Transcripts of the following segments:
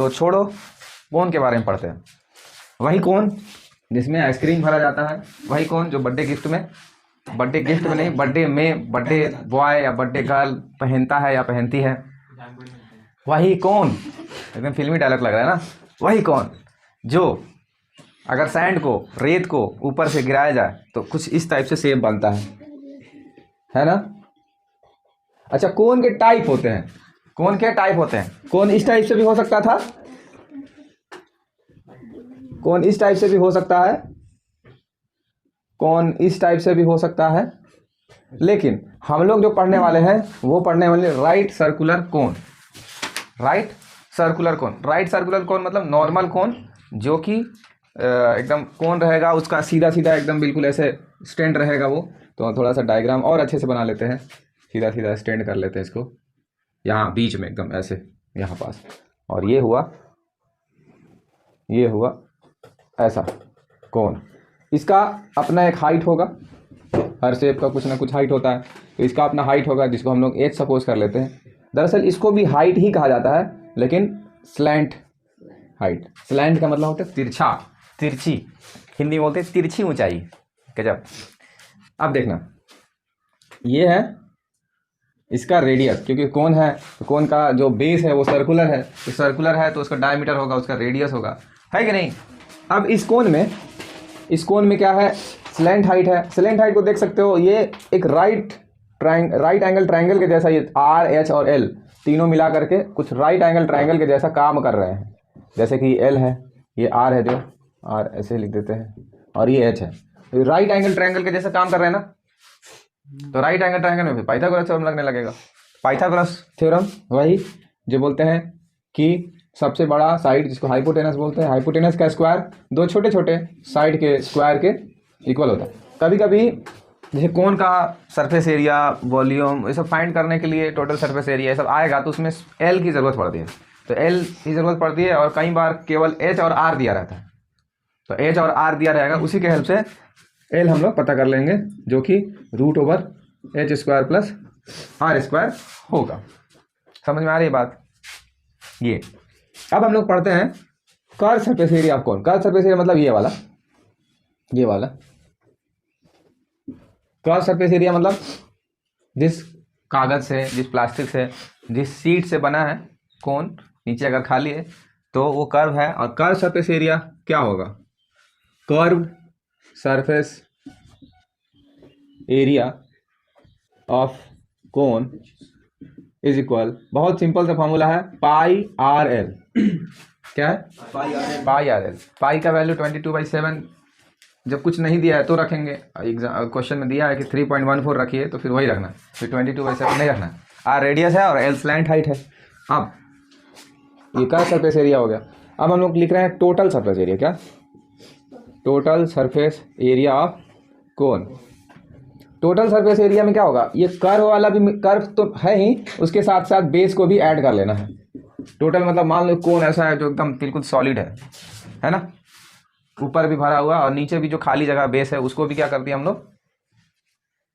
तो छोड़ो, कोन के बारे में पढ़ते हैं। वही कोन जिसमें आइसक्रीम भरा जाता है, वही कोन जो बर्थडे गिफ्ट में नहीं, बर्थडे में बर्थडे बॉय या बर्थडे गर्ल पहनता है या पहनती है। वही कोन, एकदम फिल्मी डायलॉग लग रहा है ना। वही कोन जो अगर सैंड को, रेत को ऊपर से गिराया जाए तो कुछ इस टाइप से शेप बनता है ना। अच्छा, कोन के टाइप होते हैं। कोन के टाइप होते हैं। कोन इस टाइप से भी हो सकता था, कोन इस टाइप से भी हो सकता है, कोन इस टाइप से भी हो सकता है, लेकिन हम लोग जो पढ़ने वाले हैं वो पढ़ने वाले right circular cone. Right circular cone, right circular cone मतलब नॉर्मल कोन जो कि एकदम कोन रहेगा, उसका सीधा सीधा एकदम बिल्कुल ऐसे स्टैंड रहेगा वो। तो थोड़ा सा डायग्राम और अच्छे से बना लेते हैं, सीधा सीधा स्टैंड कर लेते हैं इसको यहाँ बीच में एकदम ऐसे यहाँ पास, और ये हुआ ऐसा कोन। इसका अपना एक हाइट होगा, हर शेप का कुछ ना कुछ हाइट होता है, तो इसका अपना हाइट होगा जिसको हम लोग h सपोज कर लेते हैं। दरअसल इसको भी हाइट ही कहा जाता है, लेकिन स्लैंट हाइट। स्लैंट का मतलब होता है तिरछा, तिरछी, हिंदी में बोलते हैं तिरछी ऊंचाई। गजब। अब देखना, ये है इसका रेडियस, क्योंकि कोन है तो कोन का जो बेस है वो सर्कुलर है, तो सर्कुलर है तो उसका डायमीटर होगा, उसका रेडियस होगा, है कि नहीं। अब इस कोन में क्या है, स्लैंट हाइट है। स्लैंट हाइट को देख सकते हो, ये एक राइट एंगल ट्रायंगल के जैसा, ये आर एच और एल तीनों मिला करके कुछ राइट एंगल ट्रायंगल के जैसा काम कर रहे हैं। जैसे कि एल है, ये आर है, जो आर ऐसे लिख देते हैं, और ये एच है, तो राइट एंगल ट्रायंगल के जैसा काम कर रहे हैं ना। तो राइट एंगल ट्रायंगल में भी पाइथागोरस थ्योरम लगने लगेगा। पाइथागोरस थ्योरम वही जो बोलते हैं कि सबसे बड़ा साइड जिसको हाइपोटेनस बोलते हैं, हाइपोटेनस का स्क्वायर दो छोटे छोटे साइड के स्क्वायर के इक्वल होता है। कभी कभी जैसे कोन का सरफेस एरिया, वॉल्यूम, ये सब फाइंड करने के लिए टोटल सरफेस एरिया ये सब आएगा तो उसमें एल की ज़रूरत पड़ती है, तो एल की ज़रूरत पड़ती है, और कई बार केवल एच और आर दिया रहता है, तो एच और आर दिया रहेगा, उसी के हेल्प से एल हम लोग पता कर लेंगे, जो कि √/h² प्लस r² होगा। समझ में आ रही है बात ये। अब हम लोग पढ़ते हैं curve surface area of cone. Curve surface area मतलब ये वाला कर्व सरफेस एरिया मतलब जिस कागज से, जिस प्लास्टिक से, जिस शीट से बना है कोन, नीचे अगर खाली है तो वो कर्व है। और कर्व सरफेस एरिया क्या होगा, curve surface area of cone is equal, बहुत सिंपल सा फॉर्मूला है, πr_l। क्या है, πr_l। पाई का वैल्यू 22/7, जब कुछ नहीं दिया है तो रखेंगे। एग्जाम क्वेश्चन में दिया है कि 3.14 रखिए, तो फिर वही रखना, फिर 22/7 नहीं रखना। आर रेडियस है और एल स्लैंट हाइट है। अब ये कर्व सरफेस एरिया हो गया। अब हम लोग लिख रहे हैं टोटल सरफेस एरिया। क्या, total surface area of cone. Total surface area में क्या होगा, ये कर्व वाला भी कर्व तो है ही, उसके साथ साथ बेस को भी ऐड कर लेना है। टोटल मतलब मान लो कोन ऐसा है जो एकदम बिल्कुल सॉलिड है ना, ऊपर भी भरा हुआ और नीचे भी जो खाली जगह बेस है उसको भी क्या कर दिया हम लोग,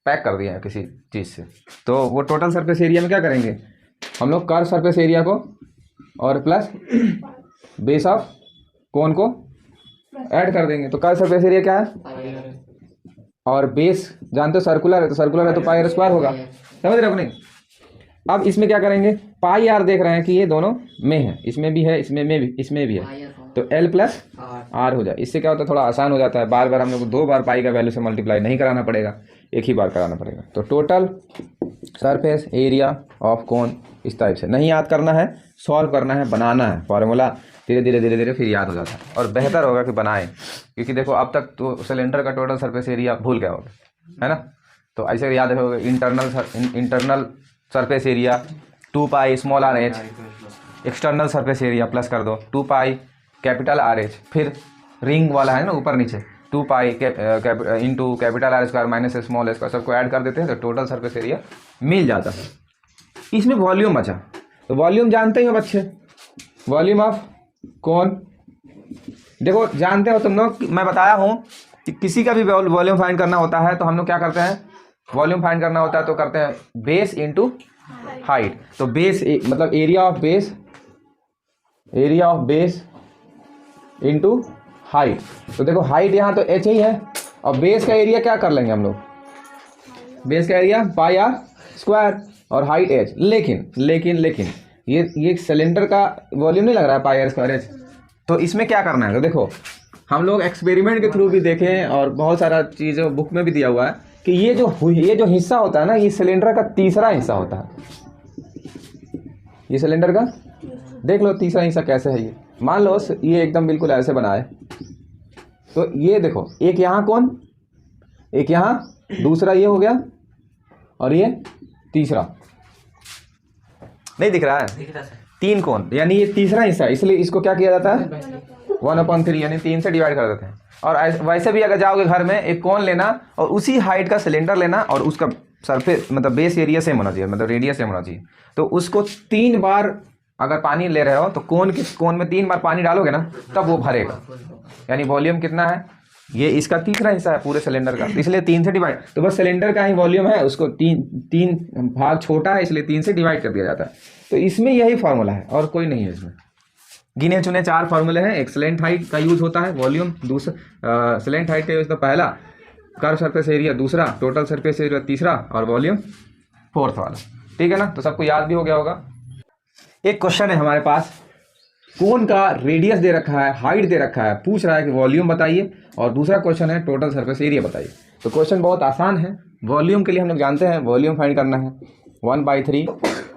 पैक कर दिया है किसी चीज़ से। तो वो टोटल सरफेस एरिया में क्या करेंगे हम लोग, कर्व सरफेस एरिया को और प्लस बेस ऑफ कोन को ऐड कर देंगे। तो कर्व सरफेस एरिया क्या है, और बेस जानते हो सर्कुलर है, तो सर्कुलर है तो πr² होगा। समझ रहे हो नहीं। अब इसमें क्या करेंगे, πr देख रहे हैं कि ये दोनों में है, इसमें भी है, इसमें भी है, तो l + r हो जाए। इससे क्या होता है, थोड़ा आसान हो जाता है, बार बार हम लोग को 2 बार पाई का वैल्यू से मल्टीप्लाई नहीं कराना पड़ेगा, एक ही बार कराना पड़ेगा। तो total surface area of cone इस टाइप से नहीं याद करना है, सॉल्व करना है, बनाना है फॉर्मूला, धीरे धीरे फिर याद हो जाता है। और बेहतर होगा कि बनाएं, क्योंकि देखो अब तक तो सिलेंडर का टोटल सरफेस एरिया भूल गया होगा, है ना। तो ऐसे याद रखोगे, internal surface area 2πr(h), external surface area plus कर दो 2πR(h), फिर रिंग वाला है ना ऊपर नीचे 2π इंटू R² - s, सबको ऐड कर देते हैं तो टोटल सरफेस एरिया मिल जाता है। इसमें वॉल्यूम बचा, तो वॉल्यूम जानते ही हो बच्चे, वॉल्यूम ऑफ कोन देखो जानते हो तुम लोग। मैं बताया हूँ कि किसी का भी वॉल्यूम फाइंड करना होता है तो हम लोग क्या करते हैं, वॉल्यूम फाइंड करना होता है तो करते हैं बेस इंटू हाइट। तो बेस मतलब area of base area of base into height. तो देखो हाइट यहाँ तो h ही है और बेस का एरिया क्या कर लेंगे हम लोग, बेस का एरिया पाई आर स्क्वायर और हाइट h। लेकिन ये सिलेंडर का वॉल्यूम नहीं लग रहा है पाई आर स्क्वायर h। तो इसमें क्या करना है, तो देखो हम लोग एक्सपेरिमेंट के थ्रू भी देखें और बहुत सारा चीज़ बुक में भी दिया हुआ है कि ये जो हिस्सा होता है ना, ये सिलेंडर का तीसरा हिस्सा होता है। ये सिलेंडर का देख लो तीसरा हिस्सा कैसे है। ये मान लो ये एकदम बिल्कुल ऐसे बना है, तो ये देखो एक यहाँ कोण, एक यहाँ, दूसरा ये हो गया और ये तीसरा नहीं दिख रहा है, 3 कोण, यानी ये तीसरा हिस्सा, इसलिए इसको क्या किया जाता है 1/3 यानी 3 से डिवाइड कर देते हैं। और वैसे भी अगर जाओगे घर में एक कोण लेना और उसी हाइट का सिलेंडर लेना और उसका सरफेस मतलब बेस एरिया सेम होना चाहिए, मतलब रेडियस सेम होना चाहिए। तो उसको 3 बार अगर पानी ले रहे हो तो कोण में 3 बार पानी डालोगे ना तब वो भरेगा। यानी वॉल्यूम कितना है, ये इसका तीसरा हिस्सा है पूरे सिलेंडर का, इसलिए 3 से डिवाइड। तो बस सिलेंडर का ही वॉल्यूम है, उसको तीन भाग छोटा है इसलिए 3 से डिवाइड कर दिया जाता है। तो इसमें यही फार्मूला है और कोई नहीं है इसमें। गिने चुने 4 फार्मूले हैं। एक स्लेंट हाइट का यूज होता है, वॉल्यूम दूसरा, स्लेंट हाइट का यूज तो पहला, कर्व सरफेस एरिया दूसरा, टोटल सरफेस एरिया तीसरा और वॉल्यूम 4th वाला। ठीक है ना, तो सबको याद भी हो गया होगा। एक क्वेश्चन है हमारे पास, कोन का रेडियस दे रखा है, हाइट दे रखा है, पूछ रहा है कि वॉल्यूम बताइए, और दूसरा क्वेश्चन है टोटल सरफेस एरिया बताइए। तो क्वेश्चन बहुत आसान है। वॉल्यूम के लिए हम लोग जानते हैं वॉल्यूम फाइंड करना है, 1/3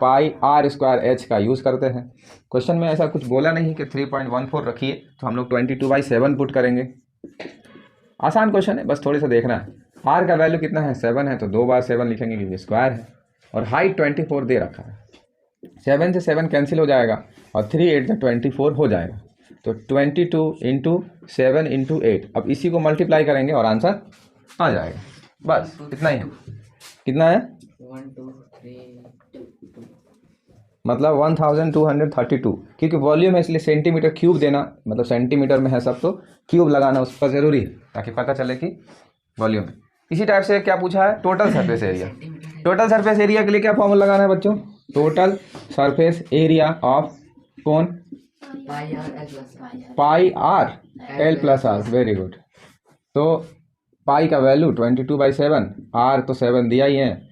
पाई आर स्क्वायर एच का यूज़ करते हैं। क्वेश्चन में ऐसा कुछ बोला नहीं कि 3.14 रखिए, तो हम लोग 22/7 पुट करेंगे। आसान क्वेश्चन है, बस थोड़ी सा देखना है। आर का वैल्यू कितना है, 7 है, तो 2 बार 7 लिखेंगे क्योंकि स्क्वायर है, और हाइट 24 दे रखा है। 7 से 7 कैंसिल हो जाएगा और 3 8 24 हो जाएगा। तो 22 इंटू 7 इंटू 8, अब इसी को मल्टीप्लाई करेंगे और आंसर आ जाएगा। बस इतना ही है। कितना है 1 2 3 मतलब 1232, क्योंकि वॉल्यूम है इसलिए सेंटीमीटर क्यूब देना, मतलब सेंटीमीटर में है सब तो क्यूब लगाना उस पर ज़रूरी है ताकि पता चले कि वॉल्यूम है। इसी टाइप से क्या पूछा है, total surface area. Total surface area के लिए क्या फॉर्मूला लगाना है बच्चों, टोटल सरफेस एरिया ऑफ कौन, pi r l plus r. Very good. तो पाई का वैल्यू 22/7, आर तो 7 दिया ही है,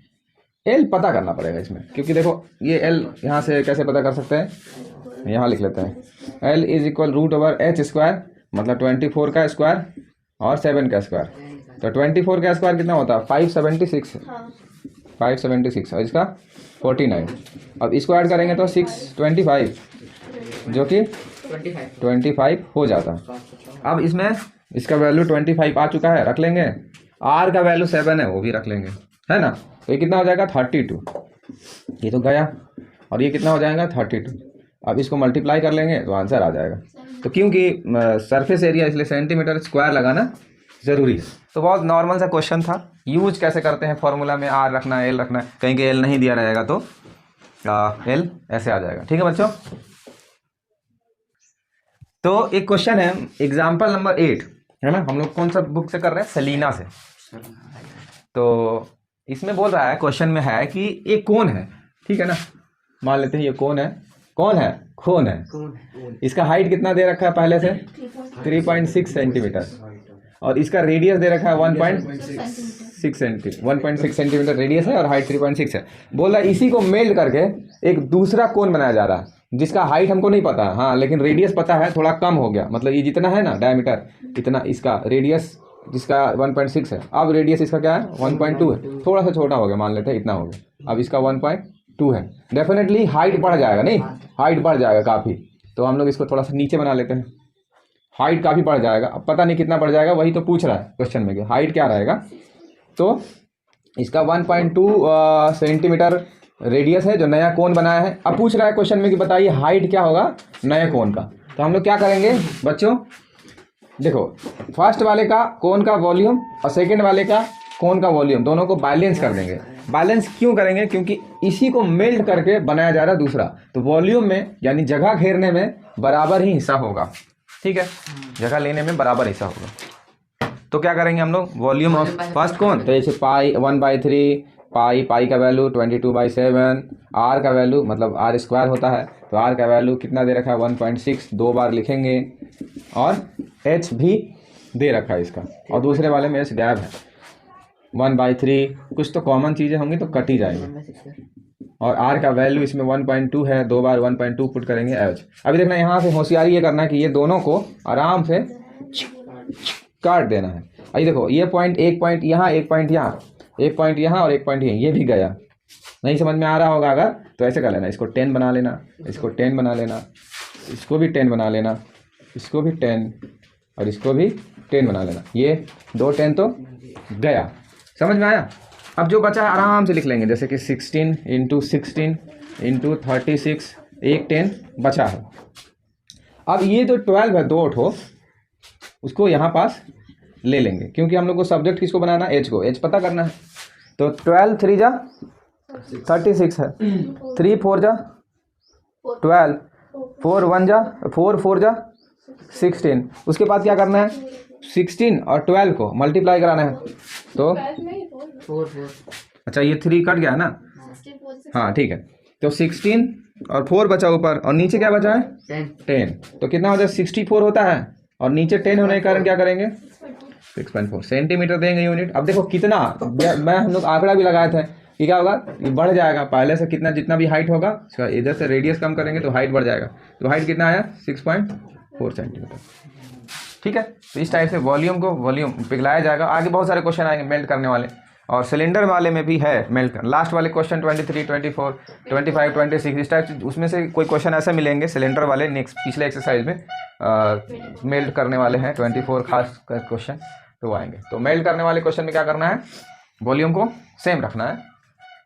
एल पता करना पड़ेगा इसमें, क्योंकि देखो ये एल यहाँ से कैसे पता कर सकते हैं, यहाँ लिख लेते हैं। एल इज इक्वल √/h², मतलब 24 का स्क्वायर और 7 का स्क्वायर। तो 24 का स्क्वायर कितना होता है 576, 576 और इसका 49। अब इसको ऐड करेंगे तो 625, जो कि 25 हो जाता है। अब इसमें इसका वैल्यू 25 आ चुका है, रख लेंगे। आर का वैल्यू 7 है, वो भी रख लेंगे, है ना। तो ये कितना हो जाएगा 32, ये तो गया, और ये कितना हो जाएगा 32। अब इसको मल्टीप्लाई कर लेंगे तो आंसर आ जाएगा। तो क्योंकि सरफेस एरिया इसलिए सेंटीमीटर स्क्वायर लगाना ज़रूरी है। तो बहुत नॉर्मल सा क्वेश्चन था। यूज कैसे करते हैं फॉर्मूला में, आर रखना है, एल रखना है, कहीं के एल नहीं दिया रहेगा तो एल ऐसे आ जाएगा। ठीक है बच्चों। तो एक क्वेश्चन है एग्जाम्पल नंबर 8, है ना। हम लोग कौन सा बुक से कर रहे हैं, सलीना से। तो इसमें बोल रहा है, क्वेश्चन में है कि एक कोन है, ठीक है ना, मान लेते हैं ये कोन है, कौन है, खून है। इसका हाइट कितना दे रखा है पहले से 3.6 सेंटीमीटर, और इसका रेडियस दे रखा है 1.6 सेंटीमीटर रेडियस है और हाइट 3.6 है। बोल रहा है इसी को मेल्ट करके एक दूसरा कोन बनाया जा रहा है, जिसका हाइट हमको नहीं पता, हाँ, लेकिन रेडियस पता है, थोड़ा कम हो गया, मतलब ये जितना है ना डायमीटर, इतना इसका रेडियस जिसका 1.6 है, अब रेडियस इसका क्या है 1.2 है, थोड़ा सा छोटा हो गया, मान लेते हैं इतना हो गया, अब इसका 1.2 है। डेफिनेटली हाइट बढ़ जाएगा, नहीं हाइट बढ़ जाएगा काफ़ी। तो हम लोग इसको थोड़ा सा नीचे बना लेते हैं, हाइट काफ़ी बढ़ जाएगा। अब पता नहीं कितना बढ़ जाएगा, वही तो पूछ रहा है क्वेश्चन में कि हाइट क्या रहेगा। तो इसका 1.2 सेंटीमीटर रेडियस है जो नया कोन बनाया है। अब पूछ रहा है क्वेश्चन में कि बताइए हाइट क्या होगा नए कोन का। तो हम लोग क्या करेंगे बच्चों, देखो फर्स्ट वाले का कोन का वॉल्यूम और सेकंड वाले का कोन का वॉल्यूम दोनों को बैलेंस कर देंगे। बैलेंस क्यों करेंगे, क्योंकि इसी को मेल्ट करके बनाया जा रहा है दूसरा, तो वॉल्यूम में यानी जगह घेरने में बराबर ही हिस्सा होगा, ठीक है, जगह लेने में बराबर हिस्सा होगा। तो क्या करेंगे हम लोग, वॉल्यूम ऑफ फर्स्ट कोन, तो जैसे पाई 1/3 पाई का वैल्यू 22/7, आर का वैल्यू मतलब आर स्क्वायर होता है, तो तो R का वैल्यू कितना दे रखा है 1.6, 2 बार लिखेंगे, और H भी दे रखा है इसका, और दूसरे वाले में H गैप है 1/3, कुछ तो कॉमन चीज़ें होंगी तो कट ही जाएंगे, और R का वैल्यू इसमें 1.2 है, 2 बार 1.2 पुट करेंगे H। अभी देखना यहाँ से होशियारी ये करना है कि ये दोनों को आराम से काट देना है। अभी देखो ये पॉइंट, एक पॉइंट यहाँ, एक पॉइंट यहाँ, एक पॉइंट यहाँ और एक पॉइंट यहाँ, ये भी गया। नहीं समझ में आ रहा होगा अगर, तो ऐसे कर लेना, इसको 10 बना लेना, इसको 10 बना लेना, इसको भी 10 बना लेना, इसको भी 10 और इसको भी 10 बना लेना। ये 2 10 तो गया, समझ में आया। अब जो बचा है आराम से लिख लेंगे, जैसे कि 16 × 16 × 36, एक 10 बचा है। अब ये जो 12 है, 2 ठो, उसको यहाँ पास ले लेंगे, क्योंकि हम लोग को सब्जेक्ट किसको बनाना है, H को, H पता करना है। तो 12 3 जा 36 है, 3 4 जा 12, 4 1 जा 4 4 जा 16। उसके बाद क्या करना है, 16 और 12 को मल्टीप्लाई कराना है, तो 4 अच्छा ये 3 कट गया है ना, हाँ ठीक है। तो 16 और 4 बचा ऊपर, और नीचे क्या बचा है 10, तो कितना हो जाए 64 होता है, और नीचे 10 होने के कारण क्या करेंगे 6.4 सेंटीमीटर देंगे यूनिट। अब देखो कितना, मैं हम लोग आंकड़ा भी लगाए थे कि क्या होगा, ये बढ़ जाएगा पहले से, कितना जितना भी हाइट होगा, इधर से रेडियस कम करेंगे तो हाइट बढ़ जाएगा। तो हाइट कितना आया 6.4 सेंटीमीटर, ठीक है। तो इस टाइप से वॉल्यूम पिघलाया जाएगा। आगे बहुत सारे क्वेश्चन आएंगे मेल्ट करने वाले, और सिलेंडर वाले में भी है मेल्ट कर। लास्ट वाले क्वेश्चन 23, 24, 25, 26 इस टाइप, उसमें से कोई क्वेश्चन ऐसे मिलेंगे सिलेंडर वाले नेक्स्ट पिछले एक्सरसाइज में मेल्ट करने वाले हैं 24 खास क्वेश्चन, तो आएंगे। तो मेल्ट करने वाले क्वेश्चन में क्या करना है, वॉल्यूम को सेम रखना है।